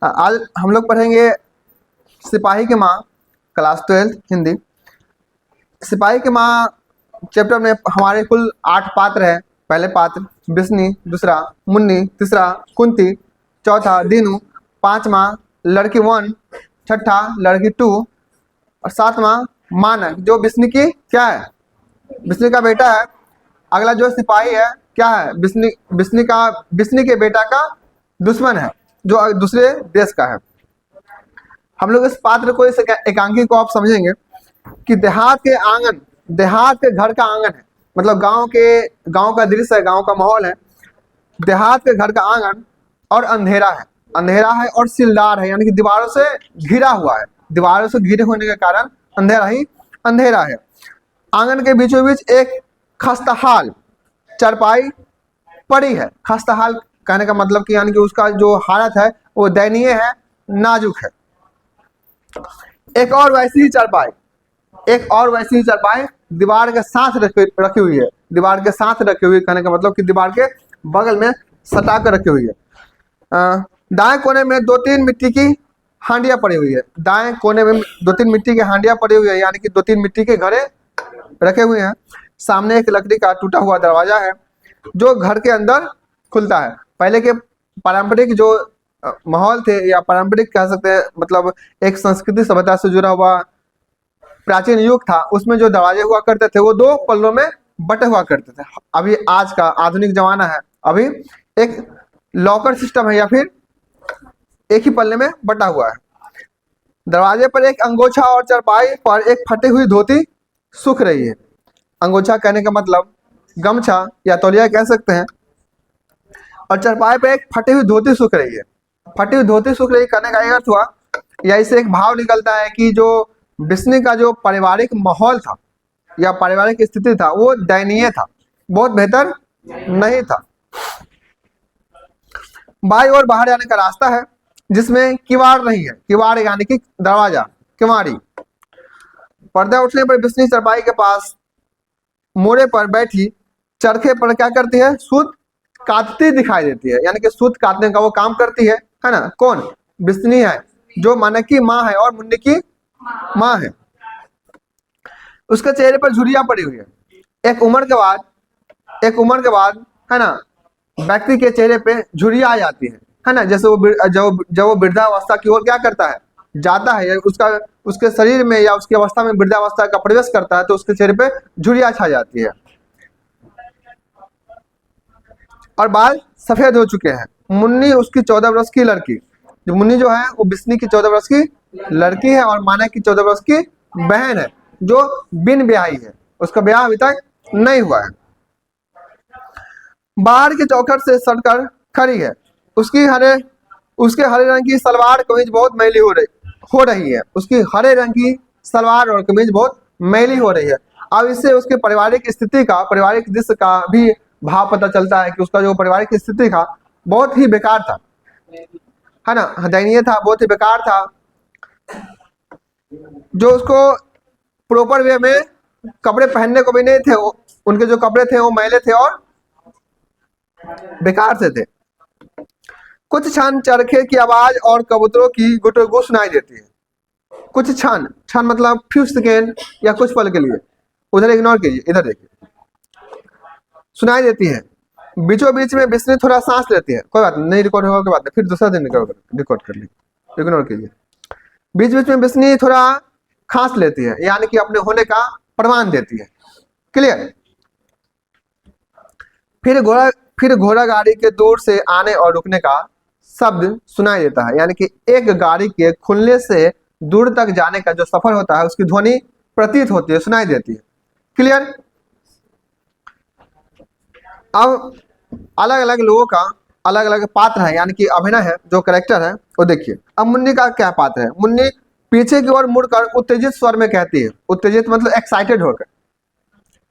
आज हम लोग पढ़ेंगे सिपाही की माँ, क्लास 12 हिंदी। सिपाही की माँ चैप्टर में हमारे कुल 8 पात्र हैं। पहले पात्र बिस्नी, दूसरा मुन्नी, तीसरा कुंती, चौथा दीनू, पांचवा लड़की 1, छठा लड़की 2 और सातवां मानक जो बिस्नी की क्या है, बिस्नी का बेटा है। अगला जो सिपाही है क्या है, बिस्नी के बेटा का दुश्मन है जो दूसरे देश का है। हम लोग इस पात्र को, इस एकांकी को आप समझेंगे कि देहात के घर का आंगन है, मतलब गांव का दृश्य है, गांव का माहौल है। देहात के घर का आंगन और अंधेरा है और सिलदार है, यानी कि दीवारों से घिरा हुआ है। दीवारों से घिरे होने के कारण अंधेरा ही अंधेरा है। आंगन के बीचों बीच एक खस्ताहाल चारपाई पड़ी है। खस्ताहाल कहने का मतलब कि यानी कि उसका जो हालत है वो दयनीय है, नाजुक है। एक और वैसी ही चारपाई दीवार के साथ रखी हुई है। दीवार के साथ रखी हुई कहने का मतलब कि दीवार के बगल में सटा कर रखी हुई है। दाएं कोने में 2-3 मिट्टी की हांडियां पड़ी हुई है। दाएं कोने में 2-3 मिट्टी की हांडियां पड़ी हुई है, यानी कि 2-3 मिट्टी के घड़े रखे हुए हैं। सामने एक लकड़ी का टूटा हुआ दरवाजा है जो घर के अंदर खुलता है। पहले के पारंपरिक जो माहौल थे, या पारंपरिक कह सकते हैं, मतलब एक संस्कृति सभ्यता से जुड़ा हुआ प्राचीन युग था, उसमें जो दरवाजे हुआ करते थे वो 2 पल्लों में बटे हुआ करते थे। अभी आज का आधुनिक जमाना है, अभी एक लॉकर सिस्टम है या फिर एक ही पल्ले में बटा हुआ है। दरवाजे पर एक अंगोछा और चारपाई पर एक फटी हुई धोती सूख रही है। अंगोछा कहने का मतलब गमछा या तौलिया कह सकते हैं, और चारपाई पर एक फटी हुई धोती सूख रही है। फटी हुई धोती सूख रही कहने का यह अर्थ हुआ, या इससे एक भाव निकलता है कि जो बिस्नी का जो पारिवारिक माहौल था या पारिवारिक स्थिति था वो दयनीय था, बहुत बेहतर नहीं था। बाई और बाहर जाने का रास्ता है जिसमें किवाड़ नहीं है। किवाड़ यानी कि दरवाजा, किवाड़ी। पर्दा उठने पर बिस्नी चारपाई के पास मोड़े पर बैठी चरखे पर क्या करती है, सूत काटती दिखाई देती है, यानी कि सूत काटने का वो काम करती है ना। कौन? बिस्नी है, जो मानक की माँ है और मुन्नी की माँ है। उसके चेहरे पर झुर्रियां पड़ी हुई है। एक उम्र के बाद है ना, व्यक्ति के चेहरे पे झुर्रियां आ जाती है ना। जैसे वो जब वो वृद्धावस्था की ओर क्या करता है, जाता है, या उसके शरीर में या उसकी अवस्था में वृद्धावस्था का प्रवेश करता है, तो उसके चेहरे पे झुर्रियां छा जाती है और बाल सफेद हो चुके हैं। मुन्नी उसकी 14 वर्ष की लड़की, जो मुन्नी जो है वो बिस्नी की 14 वर्ष की लड़की है और मानक की 14 वर्ष की बहन है जो बिन ब्याही है, उसका ब्याह अभी तक नहीं हुआ है। बाहर की चौखट से सटकर खड़ी है। उसके हरे रंग की सलवार कमीज बहुत मैली हो रही है। उसकी हरे रंग की सलवार और कमीज बहुत मैली हो रही है। अब इससे उसके पारिवारिक स्थिति का, पारिवारिक दृश्य का भी भाव पता चलता है कि उसका जो पारिवारिक स्थिति था बहुत ही बेकार था, है ना, दयनीय था, बहुत ही बेकार था। जो उसको प्रॉपर वे में कपड़े पहनने को भी नहीं थे, उनके जो कपड़े थे वो मैले थे और बेकार से थे। कुछ क्षण चरखे की आवाज और कबूतरों की गुटगुटू सुनाई देती है। कुछ क्षण मतलब फ्यू सेकेंड या कुछ पल के लिए, उधर इग्नोर कीजिए, इधर देखिए, सुनाई देती है। बीचों बीच में बिस्नी थोड़ा सांस लेती है। कोई बात नहीं, रिकॉर्ड होगा, कोई बात नहीं, फिर दूसरा दिन रिकॉर्ड कर लीजिए, इग्नोर कीजिए। बीच बीच में बिस्नी थोड़ा खांस लेती है, यानी कि अपने होने का प्रमाण देती है। क्लियर? फिर घोड़ा गाड़ी के दूर से आने और रुकने का शब्द सुनाई देता है, यानी कि एक गाड़ी के खुलने से दूर तक जाने का जो सफर होता है उसकी ध्वनि प्रतीत होती है, सुनाई देती है। क्लियर? अब अलग अलग लोगों का अलग अलग पात्र है, यानी कि अभिनय है, जो कैरेक्टर है वो देखिए। अब मुन्नी का क्या पात्र है? मुन्नी पीछे की ओर मुड़कर उत्तेजित स्वर में कहती है। उत्तेजित मतलब एक्साइटेड होकर।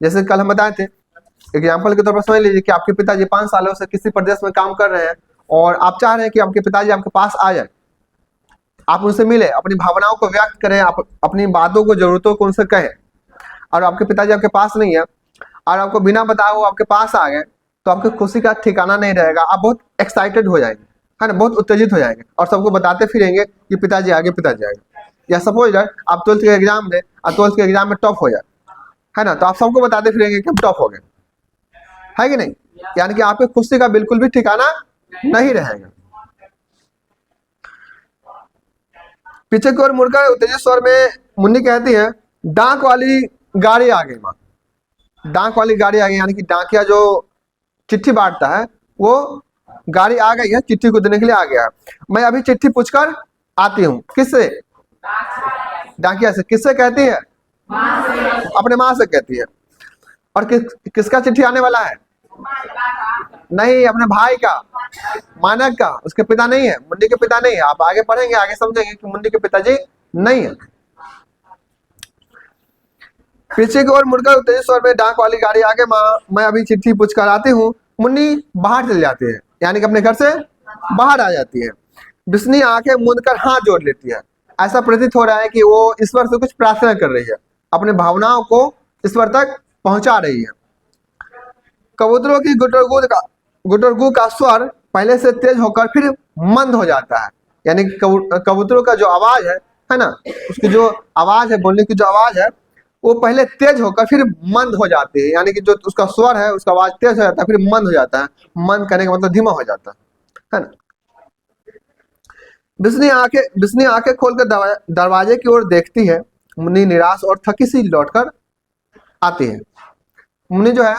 जैसे कल हम बताए थे, एग्जाम्पल के तौर पर समझ लीजिए कि आपके पिताजी 5 सालों से किसी प्रदेश में काम कर रहे हैं और आप चाह रहे हैं कि आपके पिताजी आपके पास आ जाए, आप उनसे मिले, अपनी भावनाओं को व्यक्त करें, आप अपनी बातों को, जरूरतों को उनसे कहें, और आपके पिताजी आपके पास नहीं है और आपको बिना बताए वो आपके पास आ गए, तो आपकी खुशी का ठिकाना नहीं रहेगा, आप बहुत एक्साइटेड हो जाएंगे, है ना, बहुत उत्तेजित हो जाएंगे और सबको बताते फिरेंगे कि पिताजी आगे पिताजी आगे। या सपोज आप 12th के एग्जाम दें और 12th के एग्जाम में टॉप हो जाए, है ना, तो आप सबको बताते फिरेंगे कि हम टॉप हो गए, है कि नहीं। यानी कि आपके खुशी का बिल्कुल भी ठिकाना नहीं रहेगा। पीछे की ओर मुड़कर उत्तेजित स्वर में मुन्नी कहती है, डाक वाली गाड़ी आ गई माँ। डाक वाली गाड़ी आ गई यानी कि डाकिया जो चिट्ठी बांटता है वो गाड़ी आ गई है, चिट्ठी को देने के लिए आ गया है। मैं अभी चिट्ठी पूछकर आती हूँ। किससे? डाकिया से। किससे कहती है? अपने माँ से कहती है। और किसका चिट्ठी आने वाला है? नहीं, अपने भाई का, मानक का। उसके पिता नहीं है, मुन्नी के पिता नहीं है। आप आगे पढ़ेंगे, आगे समझेंगे कि मुन्नी के पिताजी नहीं है। पीछे की ओर मुड़कर उत्तेजित स्वर में, डाक वाली गाड़ी आगे माँ, मैं अभी चिट्ठी पूछ कर आती हूँ। मुन्नी बाहर चली जाती है, यानी कि अपने घर से बाहर आ जाती है। बिस्नी आंखें मूंद कर हाथ जोड़ लेती है। ऐसा प्रतीत हो रहा है कि वो ईश्वर से कुछ प्रार्थना कर रही है, अपने भावनाओं को ईश्वर तक पहुंचा रही है। कबूतरों की गुटरगू का स्वर पहले से तेज होकर फिर मंद हो जाता है। यानी कबूतरों का जो आवाज है ना, उसकी जो आवाज है, बोलने की जो आवाज है, वो पहले तेज होकर फिर मंद हो जाती है। यानी कि जो उसका स्वर है, उसका आवाज तेज हो जाता है, फिर मंद हो जाता है। मंद करने का मतलब धीमा हो जाता है ना। बिस्नी आंखें खोलकर दरवाजे की ओर देखती है। मुन्नी निराश और थकी सी लौटकर आती है। मुन्नी जो है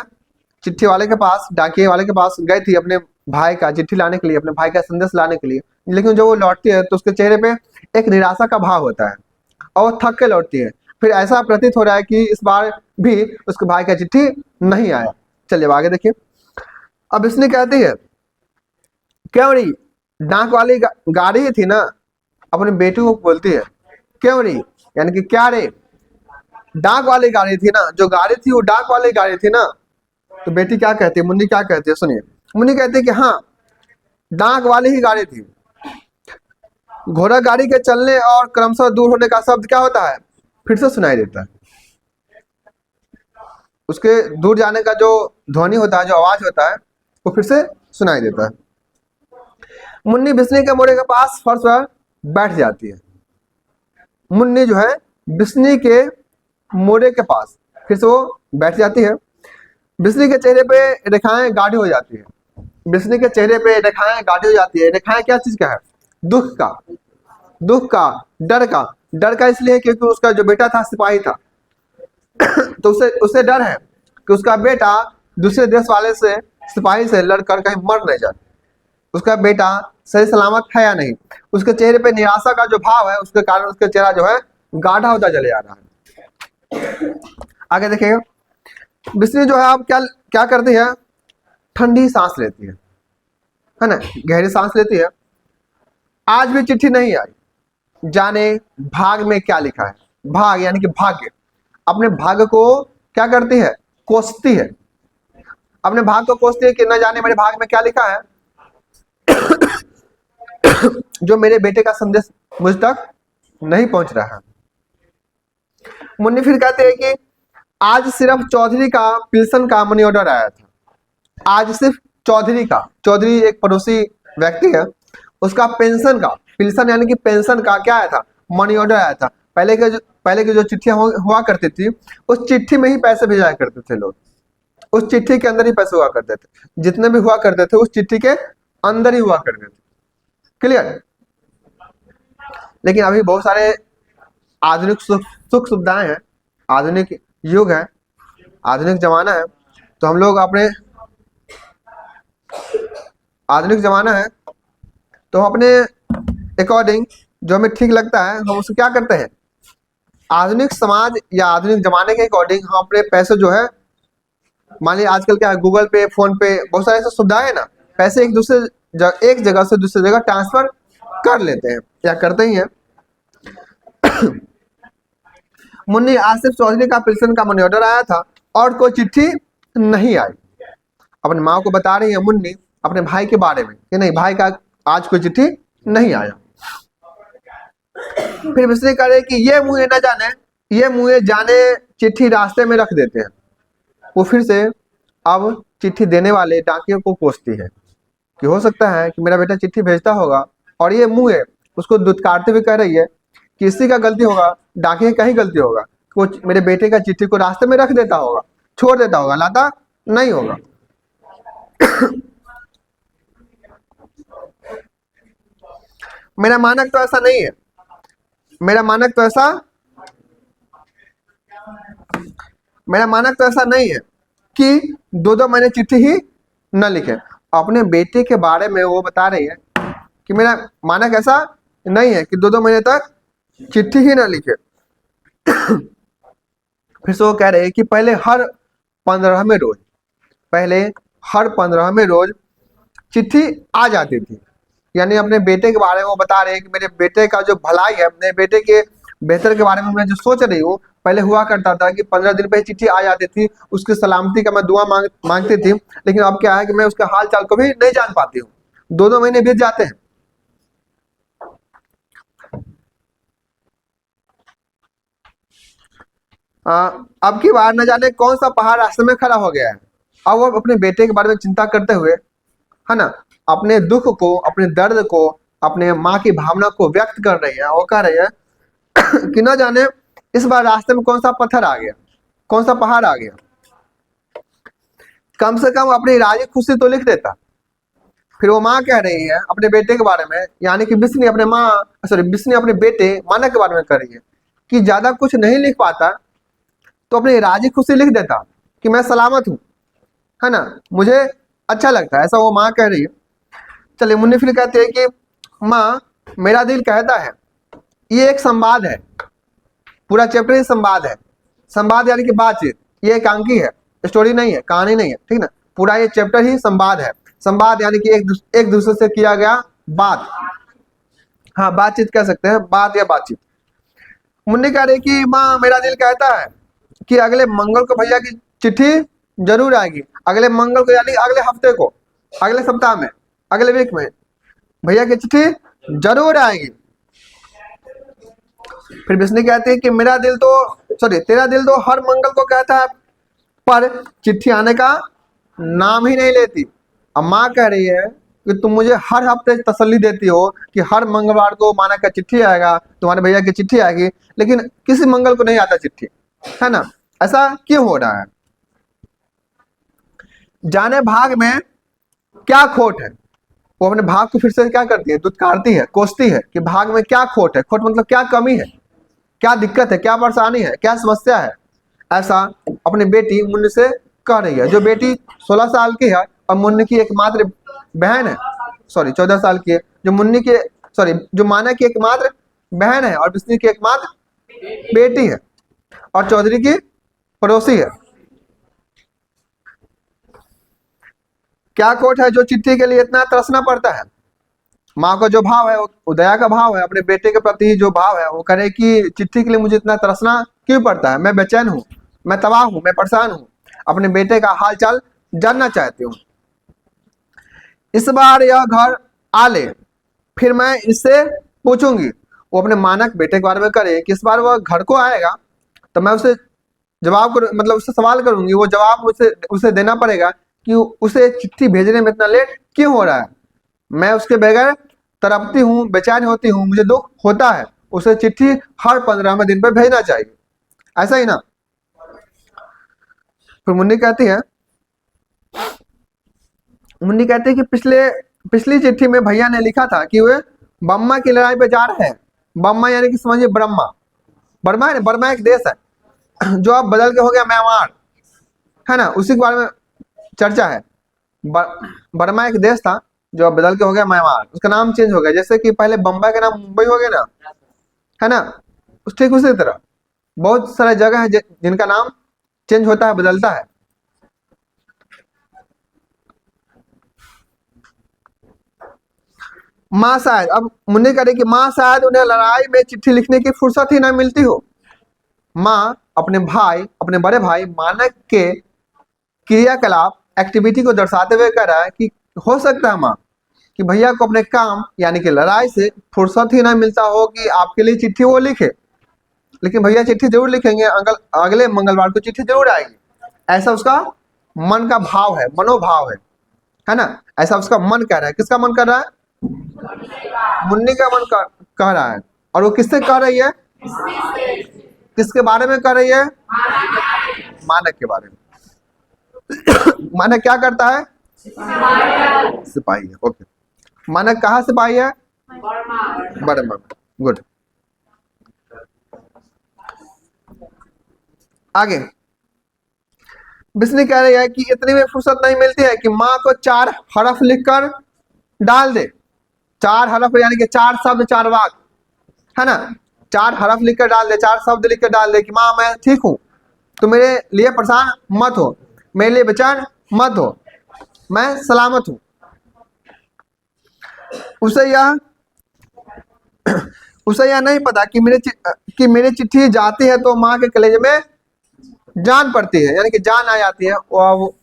चिट्ठी वाले के पास, डाकिए वाले के पास गई थी अपने भाई का चिट्ठी लाने के लिए, अपने भाई का संदेश लाने के लिए। लेकिन जब वो लौटती है तो उसके चेहरे पे एक निराशा का भाव होता है और वो थक के लौटती है। फिर ऐसा प्रतीत हो रहा है कि इस बार भी उसके भाई का चिट्ठी नहीं आया। चलिए आगे देखिए। अब इसने कहती है, क्यों रही? डाक वाली गाड़ी थी ना, अपने बेटी को बोलती है, क्यों रही, यानी कि क्या रे? डाक वाली गाड़ी थी ना, जो गाड़ी थी वो डाक वाली गाड़ी थी ना। तो बेटी क्या कहती है, मुन्नी क्या कहती है, सुनिए। मुन्नी कहती है कि हाँ, डाक वाली ही गाड़ी थी। घोड़ा गाड़ी के चलने और क्रमशः दूर होने का शब्द क्या होता है? फिर से सुनाई देता है। उसके दूर जाने का जो ध्वनि होता है, जो आवाज होता है, वो फिर से सुनाई देता है। मुन्नी बिस्नी के मोड़े के पास फर्श पर बैठ जाती है। मुन्नी जो है बिस्नी के मोड़े के पास फिर से वो बैठ जाती है। बिस्नी के चेहरे पे रेखाएं गाढ़ी हो जाती है। बिस्नी के चेहरे पे रेखाएं गाढ़ी हो जाती है। रेखाएं क्या चीज का है? दुख का, दुख का, डर का। डर का इसलिए क्योंकि उसका जो बेटा था सिपाही था तो उसे डर है कि उसका बेटा दूसरे देश वाले से, सिपाही से लड़कर कहीं मर नहीं जाए। उसका बेटा सही सलामत है या नहीं। उसके चेहरे पे निराशा का जो भाव है, उसके कारण उसका चेहरा जो है गाढ़ा होता चले जा रहा है। आगे देखिएगा। बिस्नी जो है अब क्या क्या करती है? ठंडी सांस लेती है ना, गहरी सांस लेती है। आज भी चिट्ठी नहीं आई, जाने भाग में क्या लिखा है। भाग यानी कि भाग्य। अपने भाग्य को क्या करती है? कोसती है। अपने भाग को कोसती है कि न जाने मेरे भाग में क्या लिखा है जो मेरे बेटे का संदेश मुझ तक नहीं पहुंच रहा है। मुन्नी फिर कहते हैं कि आज सिर्फ चौधरी का पिल्सन का मनी ऑर्डर आया था। आज सिर्फ चौधरी का, चौधरी एक पड़ोसी व्यक्ति है, उसका पेंशन का, पिल्सन यानी कि पेंशन का क्या आया था? मनी ऑर्डर आया था। पहले की जो चिट्ठियां हुआ करती थी, उस चिट्ठी में ही पैसे भेजा करते थे लोग। उस चिट्ठी के अंदर ही पैसे हुआ करते थे। जितने भी हुआ करते थे उस चिट्ठी के अंदर ही हुआ करते थे। क्लियर? लेकिन अभी बहुत सारे आधुनिक सुख सुविधाएं हैं, आधुनिक युग है, आधुनिक जमाना है, तो हम लोग अपने आधुनिक जमाना है तो हम अपने अकॉर्डिंग जो हमें ठीक लगता है हम उसको क्या करते हैं? आधुनिक समाज या आधुनिक जमाने के अकॉर्डिंग हम अपने पैसे जो है, मान लीजिए आजकल क्या है, गूगल पे, फोन पे, बहुत सारे ऐसे सुविधाएं है ना, पैसे एक जगह से दूसरी जगह ट्रांसफर कर लेते हैं या करते ही हैं। मुन्नी आसिफ चौधरी का पिल्सन का मनी ऑर्डर आया था और कोई चिट्ठी नहीं आई। अपनी माँ को बता रही है मुन्नी अपने भाई के बारे में कि नहीं, भाई का आज कोई चिट्ठी नहीं आया। फिर बिस्नी करे कि ये मुँहे जाने चिट्ठी रास्ते में रख देते हैं। वो फिर से अब चिट्ठी देने वाले डाकियों को कोसती है। कि हो सकता है कि मेरा बेटा चिट्ठी भेजता होगा और ये मुंह है उसको दुत्कारते हुए कह रही है कि इसी का गलती होगा, डाकिए का ही गलती होगा, वो मेरे बेटे का चिट्ठी को रास्ते में रख देता होगा, छोड़ देता होगा, लाता नहीं होगा। मेरा मानक तो ऐसा नहीं है, मेरा मानक तो ऐसा मेरा मानक तो ऐसा नहीं है कि 2-2 महीने चिट्ठी ही न लिखे। अपने बेटे के बारे में वो बता रही है कि मेरा मानक ऐसा नहीं है कि 2-2 महीने तक चिट्ठी ही ना लिखे। फिर से वो कह रहे हैं कि पहले हर 15वें रोज, पहले हर 15वें रोज चिट्ठी आ जाती थी। यानी अपने बेटे के बारे में वो बता रहे हैं कि मेरे बेटे का जो भलाई है, अपने बेटे के बेहतर के बारे में मैं जो सोच रही हूँ, पहले हुआ करता था कि 15 दिन पे चिट्ठी आ जाती थी, उसकी सलामती का मैं दुआ मांगती थी। लेकिन अब क्या है कि मैं उसका हाल चाल को भी नहीं जान पाती हूँ, 2-2 महीने बीत जाते हैं। अब की बार न जाने कौन सा पहाड़ रास्ते में खड़ा हो गया है। अब वो अपने बेटे के बारे में चिंता करते हुए, है ना, अपने दुख को, अपने दर्द को, अपने माँ की भावना को व्यक्त कर रही है। वो कह रही है कि न जाने इस बार रास्ते में कौन सा पत्थर आ गया, कौन सा पहाड़ आ गया। कम से कम अपनी राजी खुशी तो लिख देता। फिर वो माँ कह रही है अपने बेटे के बारे में, यानी कि बिस्नी अपने बिस्नी अपने बेटे मानक के बारे में कह रही है कि ज्यादा कुछ नहीं लिख पाता तो अपनी राजी खुशी लिख देता कि मैं सलामत हूँ, है ना, मुझे अच्छा लगता है, ऐसा वो माँ कह रही है। चलिए मुन्नी फिर कहते हैं कि माँ मेरा दिल कहता है, ये एक संवाद है, पूरा चैप्टर ही संवाद है। संवाद यानी कि बातचीत, ये एकांकी है, स्टोरी नहीं है, कहानी नहीं है, ठीक ना, पूरा ये चैप्टर ही संवाद है। संवाद यानी कि एक दूसरे से किया गया बात, हाँ बातचीत कह सकते हैं, बात या बातचीत। मुन्नी कह रही कि माँ मेरा दिल कहता है कि अगले मंगल को भैया की चिट्ठी जरूर आएगी। अगले मंगल को यानी अगले हफ्ते को, अगले सप्ताह में, अगले वीक में भैया की चिट्ठी जरूर आएगी। फिर बिस्नी कहती है कि तेरा दिल तो हर मंगल को कहता है पर चिट्ठी आने का नाम ही नहीं लेती। अब माँ कह रही है कि तुम मुझे हर हफ्ते तसल्ली देती हो कि हर मंगलवार को माना का चिट्ठी आएगा, तुम्हारे भैया की चिट्ठी आएगी, लेकिन किसी मंगल को नहीं आता चिट्ठी, है ना, ऐसा क्यों हो रहा है। जाने भाग में क्या खोट है। वो अपने भाग को फिर से क्या करती है, दुत्कारती है, कोसती है कि भाग में क्या खोट है। खोट मतलब क्या कमी है, क्या दिक्कत है, क्या परेशानी है, क्या समस्या है। ऐसा अपनी बेटी मुन्नी से कह रही है, जो बेटी 16 साल की है और मुन्नी की एकमात्र बहन है, 14 साल की है, जो माना की एकमात्र बहन है और बिस्नी की एकमात्र बेटी है और चौधरी की पड़ोसी है। क्या कोट है जो चिट्ठी के लिए इतना तरसना पड़ता है। माँ का जो भाव है, वो दया का भाव है, अपने बेटे के प्रति जो भाव है, वो करे कि चिट्ठी के लिए मुझे इतना तरसना क्यों पड़ता है, मैं बेचैन हूँ, मैं तबाह हूँ, मैं परेशान हूँ, अपने बेटे का हाल चाल जानना चाहती हूँ। इस बार यह घर आ ले, फिर मैं इससे पूछूंगी। वो अपने मानक बेटे के बारे में करे कि इस बार वह घर को आएगा तो मैं उसे मतलब उससे सवाल करूंगी, वो जवाब उसे देना पड़ेगा कि उसे चिट्ठी भेजने में इतना लेट क्यों हो रहा है। मैं उसके बगैर तड़पती हूँ, बेचैन होती हूँ, मुझे दुख होता है। उसे चिट्ठी हर 15वें दिन पर भेजना चाहिए, ऐसा ही ना। फिर मुन्नी कहती है कि पिछली चिट्ठी में भैया ने लिखा था कि वे बम्मा की लड़ाई पे जा रहे हैं। बम्मा यानी कि समझिए ब्रह्मा, बर्मा है ना, बर्मा एक देश है जो अब बदल के हो गया म्यांमार, है ना, उसी के बारे में चर्चा है। बर्मा एक देश था जो अब बदल के हो गया म्यांमार, उसका नाम चेंज हो गया। जैसे कि पहले बम्बई का नाम मुंबई हो गया ना, है ना, ठीक उसी तरह बहुत सारे जगह है जिनका नाम चेंज होता है, बदलता है। माँ शायद, अब मुन्नी करे कि माँ शायद उन्हें लड़ाई में चिट्ठी लिखने की फुर्सत ही ना मिलती हो। माँ अपने बड़े भाई मानक के क्रियाकलाप एक्टिविटी को दर्शाते हुए कह रहा है कि हो सकता है माँ कि भैया को अपने काम यानी कि लड़ाई से फुर्सत ही ना मिलता हो कि आपके लिए चिट्ठी वो लिखे, लेकिन भैया चिट्ठी जरूर लिखेंगे, अगले मंगलवार को चिट्ठी जरूर आएगी, ऐसा उसका मन का भाव है, मनोभाव है। है ना। ऐसा उसका मन कह रहा है। किसका मन कर रहा है? मुन्नी का मन कह रहा है। और वो किससे कह रही है? किसके बारे में कह रही है? मानक के बारे में। मानक क्या करता है? सिपाही है। ओके, मानक कहाँ सिपाही है? बर्मा। गुड। आगे बिस्नी कह रही है कि इतनी भी फुर्सत नहीं मिलती है कि माँ को 4 हरफ लिखकर डाल दे। 4 हरफ यानी कि 4 शब्द 4 वाक्य, है ना। 4 हरफ लिखकर डाल दे, 4 शब्द लिखकर डाल दे कि माँ मैं ठीक हूँ, तो मेरे लिए परेशान मत हो, मेरे लिए बेचैन मत हो, मैं सलामत हूँ। उसे यह नहीं पता कि मेरी चिट्ठी जाती है तो माँ के कलेजे में जान पड़ती है, यानी कि जान आ जाती है। वो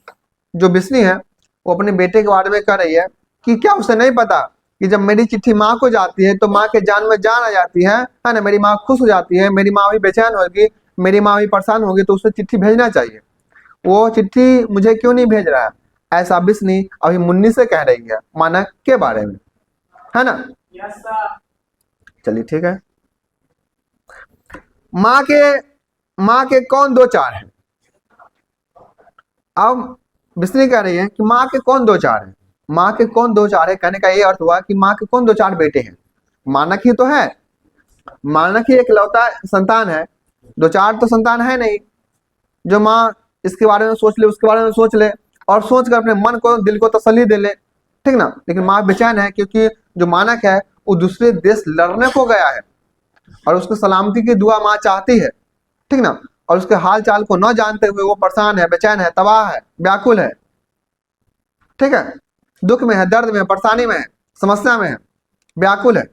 जो बिस्नी है वो अपने बेटे के बारे में कह रही है कि क्या उसे नहीं पता कि जब मेरी चिट्ठी माँ को जाती है तो माँ के जान में जान आ जाती है ना। मेरी माँ खुश हो जाती है, मेरी माँ भी बेचैन होगी, मेरी माँ भी परेशान होगी, तो उसे चिट्ठी भेजना चाहिए। वो चिट्ठी मुझे क्यों नहीं भेज रहा है? ऐसा बिस्नी अभी मुन्नी से कह रही है मानक के बारे में, है ना। चलिए ठीक है। माँ के कौन 2-4 है? अब बिस्नी कह रही है कि माँ के कौन 2-4 है। माँ के कौन 2-4 है कहने का ये अर्थ हुआ कि माँ के कौन 2-4 बेटे हैं? मानक ही तो है, मानक ही एकलौता संतान है, 2-4 तो संतान है नहीं। जो माँ इसके बारे में सोच ले, उसके बारे में सोच ले, और सोच कर अपने मन को, दिल को तसल्ली दे ले, ठीक ना। लेकिन माँ बेचैन है क्योंकि जो मानक है वो दूसरे देश लड़ने को गया है और उसको सलामती की दुआ माँ चाहती है, ठीक ना। और उसके हाल चाल को न जानते हुए वो परेशान है, बेचैन है, तबाह है, व्याकुल है, ठीक है। दुख में है, दर्द में है, परेशानी में है, समस्या में है, व्याकुल है।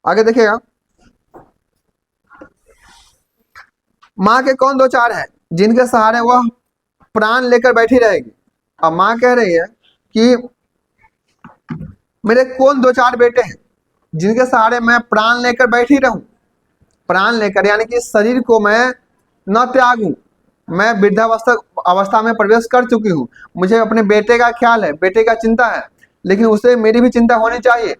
आगे देखिएगा, माँ के कौन 2-4 है जिनके सहारे वह प्राण लेकर बैठी रहेगी। अब माँ कह रही है कि मेरे कौन 2-4 बेटे हैं जिनके सहारे मैं प्राण लेकर बैठी रहूं। प्राण लेकर यानी कि शरीर को मैं न त्यागूं। मैं अवस्था में प्रवेश कर चुकी हूँ, मुझे अपने बेटे का ख्याल है, बेटे का चिंता है, लेकिन उसे मेरी भी चिंता होनी चाहिए,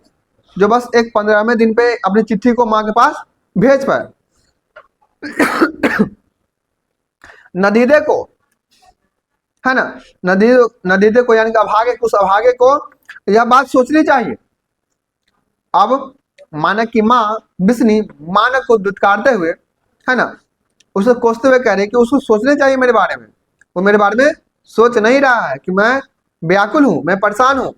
जो बस एक 15वें दिन पे अपनी चिट्ठी को माँ के पास भेज पाए। नदीदे को, है ना, नदीदे को यानी कि उस अभागे को यह बात सोचनी चाहिए। अब मानक की माँ बिस्नी मानक को दुत्कारते हुए, है ना, उसे कोसते हुए कह रहे कि उसको सोचने चाहिए मेरे बारे में। वो मेरे बारे में सोच नहीं रहा है कि मैं व्याकुल हूं, मैं परेशान हूं।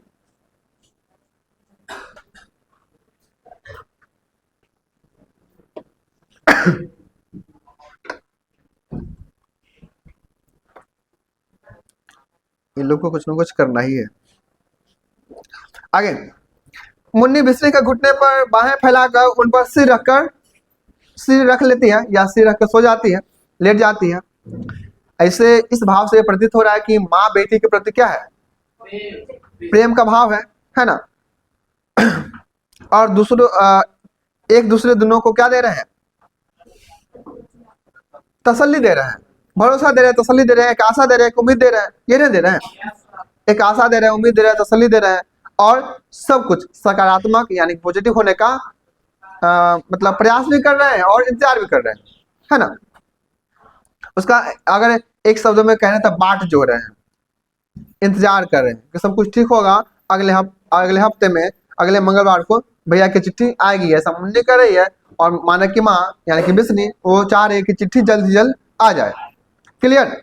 इन लोग को कुछ न कुछ करना ही है। आगे मुन्नी बिस्नी के घुटने पर बाहें फैलाकर उन पर सिर रख लेती है या सिर रख कर सो जाती है, लेट जाती है। ऐसे इस भाव से प्रतीत हो रहा है कि माँ बेटी के प्रति क्या है? प्रेम का भाव है ना। और एक दूसरे दोनों को क्या दे रहे हैं? तसल्ली दे रहे हैं, भरोसा दे रहे हैं, तसल्ली दे रहे हैं, एक आशा दे रहे हैं, एक उम्मीद दे रहे हैं। ये नहीं दे रहे हैं, एक आशा दे रहे हैं, उम्मीद दे रहे हैं, तसल्ली दे रहे हैं, और सब कुछ सकारात्मक यानी पॉजिटिव होने का मतलब प्रयास भी कर रहे हैं और इंतजार भी कर रहे हैं, है ना। उसका अगर एक शब्द में कहना था, बाट जो रहे हैं, इंतजार कर रहे हैं कि सब कुछ ठीक होगा, अगले हफ्ते में, अगले मंगलवार को भैया की चिट्ठी आएगी, ऐसा मुन्नी कर रही है। और मानक की माँ यानी कि बिस्नी वो चाह रही है कि चिट्ठी जल्द से जल्द आ जाए। क्लियर?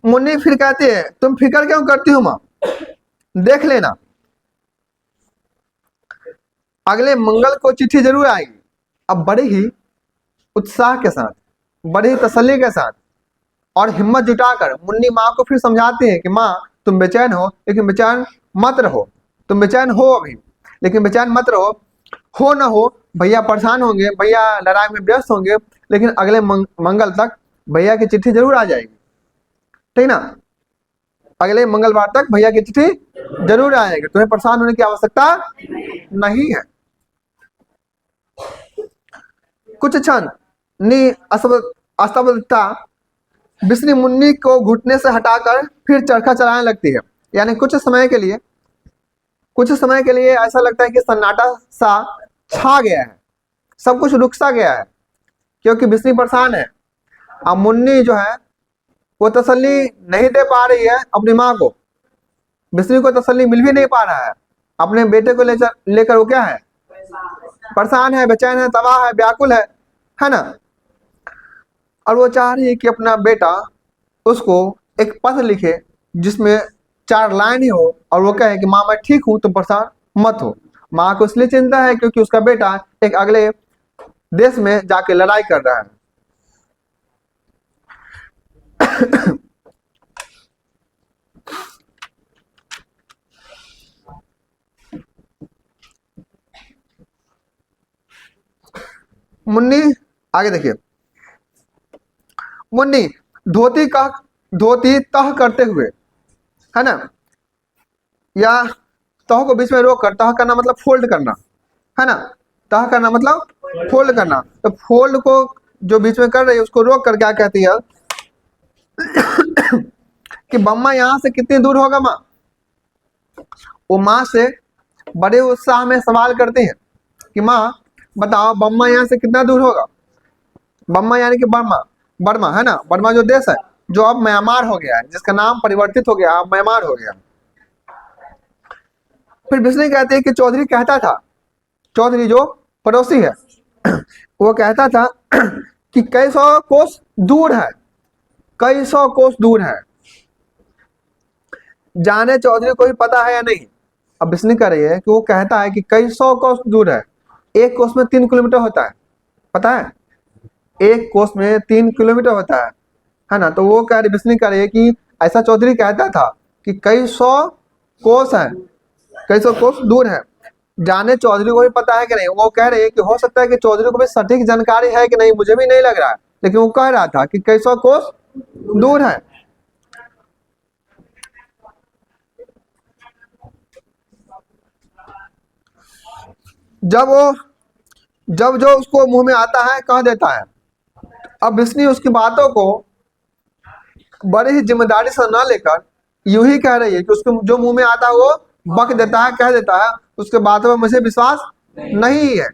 मुन्नी फिर कहती है, तुम फिक्र क्यों करती हो माँ, देख लेना, अगले मंगल को चिट्ठी जरूर आएगी। अब बड़े ही उत्साह के साथ, बड़ी ही तसल्ली के साथ और हिम्मत जुटाकर मुन्नी माँ को फिर समझाती है कि माँ तुम बेचैन हो, लेकिन बेचैन मत रहो। तुम बेचैन हो अभी, लेकिन बेचैन मत रहो। हो ना हो, भैया परेशान होंगे, भैया लड़ाई में व्यस्त होंगे, लेकिन अगले मंगल तक भैया की चिट्ठी जरूर आ जाएगी, ठीक ना। अगले मंगलवार तक भैया की चिट्ठी जरूर आएगी, तुम्हें परेशान होने की आवश्यकता नहीं है। कुछ क्षण अस्तब्धता बिस्नी मुन्नी को घुटने से हटाकर फिर चरखा चलाने लगती है। यानी कुछ समय के लिए ऐसा लगता है कि सन्नाटा सा छा गया है, सब कुछ रुक सा गया है, क्योंकि बिस्नी परेशान है। अब मुन्नी जो है वो तसल्ली नहीं दे पा रही है अपनी माँ को, बिस्नी को तसल्ली मिल भी नहीं पा रहा है। अपने बेटे को लेकर वो क्या है, परेशान है, बेचैन है, तबाह है, व्याकुल है ना। और वो चाह रही है कि अपना बेटा उसको एक पत्र लिखे जिसमें 4 लाइन ही हो और वो कहे कि माँ मैं ठीक हूं, तुम परेशान मत हो। माँ को इसलिए चिंता है क्योंकि उसका बेटा एक अगले देश में जाके लड़ाई कर रहा है। मुन्नी आगे देखिए, मुन्नी धोती तह करते हुए, है ना, या तह को बीच में रोक कर, तह करना मतलब फोल्ड करना, है ना, तह करना मतलब फोल्ड करना। तो फोल्ड को जो बीच में कर रही है उसको रोक कर क्या कहती है कि बम्मा यहाँ से कितनी दूर होगा माँ। वो माँ से बड़े उत्साह में सवाल करती है कि माँ बताओ बम्मा यहाँ से कितना दूर होगा। बम्मा यानी कि बर्मा है ना, बर्मा जो देश है जो अब म्यांमार हो गया है, जिसका नाम परिवर्तित हो गया, अब म्यांमार हो गया। फिर बिस्नी कहते हैं कि चौधरी कहता था, चौधरी जो पड़ोसी है वो कहता था कि कई सौ कोस दूर है, कई सौ कोस दूर है, जाने चौधरी को भी पता है या नहीं। अब बिस्नी कह रही है कि वो कहता है कि कई सौ कोस दूर है, एक कोस में 3 किलोमीटर होता है, पता है, एक कोस में 3 किलोमीटर होता है ना। तो वो कह रही, बिस्नी कह रही है कि ऐसा चौधरी कहता था कि कई सौ कोस है, कई सौ कोस दूर है, जाने चौधरी को भी पता है कि नहीं। वो कह रही है कि हो सकता है कि चौधरी को भी सटीक जानकारी है कि नहीं, मुझे भी नहीं लग रहा है, लेकिन वो कह रहा था कि कई सौ कोस दूर है। जब जो उसको मुंह में आता है कह देता है। अब बिस्नी उसकी बातों को बड़ी ही जिम्मेदारी से न लेकर यूं ही कह रही है कि उसको जो मुंह में आता है वो बक देता है, कह देता है, उसके बातों में मुझे विश्वास नहीं है।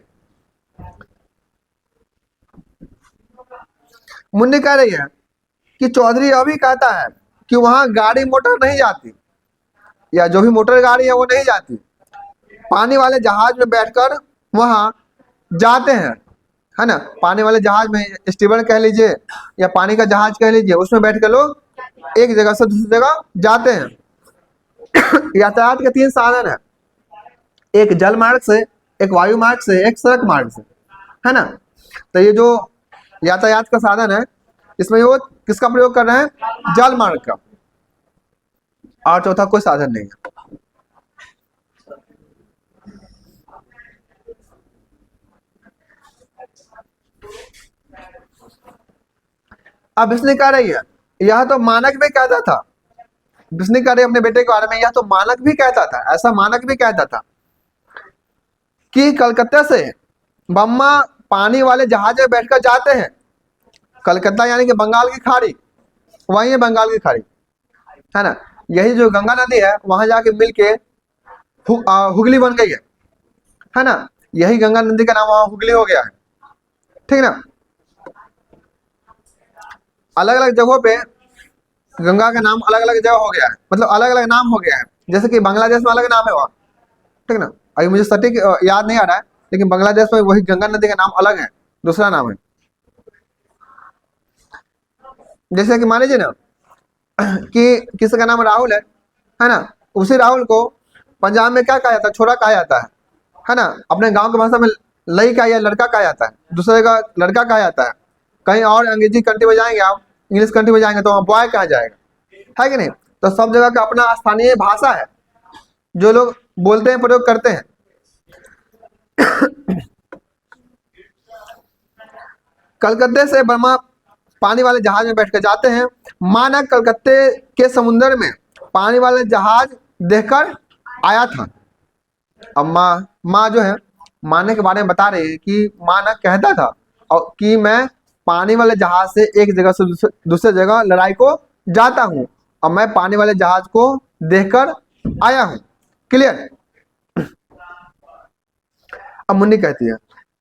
मुन्नी कह रही है कि चौधरी अभी कहता है कि वहां गाड़ी मोटर नहीं जाती, या जो भी मोटर गाड़ी है वो नहीं जाती, पानी वाले जहाज में बैठकर वहां जाते हैं, है ना। पानी वाले जहाज में, स्टीमर कह लीजिए या पानी का जहाज कह लीजिए, उसमें बैठ कर लोग एक जगह से दूसरी जगह जाते हैं। यातायात के 3 साधन है, एक जल मार्ग से, एक वायु मार्ग से, एक सड़क मार्ग से, है ना। तो ये जो यातायात का साधन है इसमें वो किसका प्रयोग कर रहे हैं, जल मार्ग का, और चौथा कोई साधन नहीं है। अब बिस्नी कह रही है, यह तो मानक भी कहता था, बिस्नी कह रही है अपने बेटे के बारे में, यह तो मानक भी कहता था, ऐसा मानक भी कहता था कि कलकत्ता से बम्मा पानी वाले जहाज में बैठकर जाते हैं। कलकत्ता यानी कि बंगाल की खाड़ी, वही है बंगाल की खाड़ी, है ना। यही जो गंगा नदी है वहां जाके मिलके हुगली बन गई है ना। यही गंगा नदी का नाम वहां हुगली हो गया है, ठीक ना। अलग अलग जगहों पे गंगा का नाम अलग अलग जगह हो गया है, मतलब अलग अलग नाम हो गया है। जैसे कि बांग्लादेश में अलग नाम है वहाँ, ठीक ना। अभी मुझे सटीक याद नहीं आ रहा है, लेकिन बांग्लादेश में वही गंगा नदी का नाम अलग है, दूसरा नाम है। जैसे कि मान लीजिए ना कि किसी का नाम राहुल है ना, उसी राहुल को पंजाब में क्या कहा जाता है, छोरा कहा जाता है ना। अपने गांव की भाषा में लई का या लड़का कहा जाता है, दूसरे का लड़का कहा जाता है। कहीं और अंग्रेजी कंट्री में जाएंगे आप, इंग्लिश कंट्री में जाएंगे तो वहाँ बॉय कहा जाएगा, है कि नहीं। तो सब जगह का अपना स्थानीय भाषा है जो लोग बोलते हैं, प्रयोग करते हैं। कलकत्ते से बर्मा पानी वाले जहाज में बैठकर जाते हैं। माना कलकत्ते के समुद्र में पानी वाले जहाज देखकर आया था। अब माँ जो है माने के बारे में बता रही है कि माना कहता था और कि मैं पानी वाले जहाज से एक जगह से दूसरे जगह लड़ाई को जाता हूँ और मैं पानी वाले जहाज को देखकर आया हूँ। क्लियर। अब मुन्नी कहती है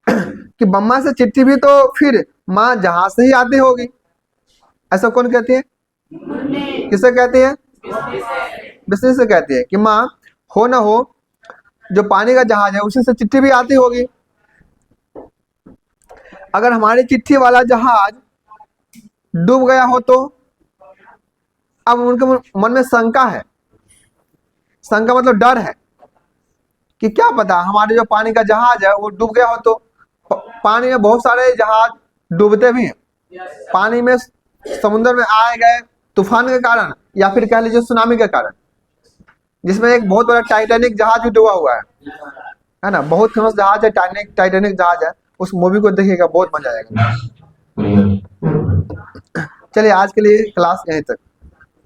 कि मम्मा से चिट्ठी भी तो फिर माँ जहाज से ही आती होगी। ऐसा कौन कहती है? किसे कहती है? बिस्नी से कहती है कि माँ हो ना हो जो पानी का जहाज है उसी से चिट्ठी भी आती होगी। अगर हमारी चिट्ठी वाला जहाज डूब गया हो तो? अब उनके मन में शंका है। शंका मतलब डर है कि क्या पता हमारे जो पानी का जहाज है वो डूब गया हो तो। पानी में बहुत सारे जहाज डूबते भी हैं, पानी में समुद्र में आए गए तूफान के कारण या फिर कह लीजिए सुनामी के कारण, जिसमें एक बहुत बड़ा टाइटैनिक जहाज भी डूबा हुआ है ना। बहुत फेमस जहाज है टाइटैनिक जहाज है। उस मूवी को देखिएगा, बहुत मजा आएगा। चलिए आज के लिए क्लास यहीं तक।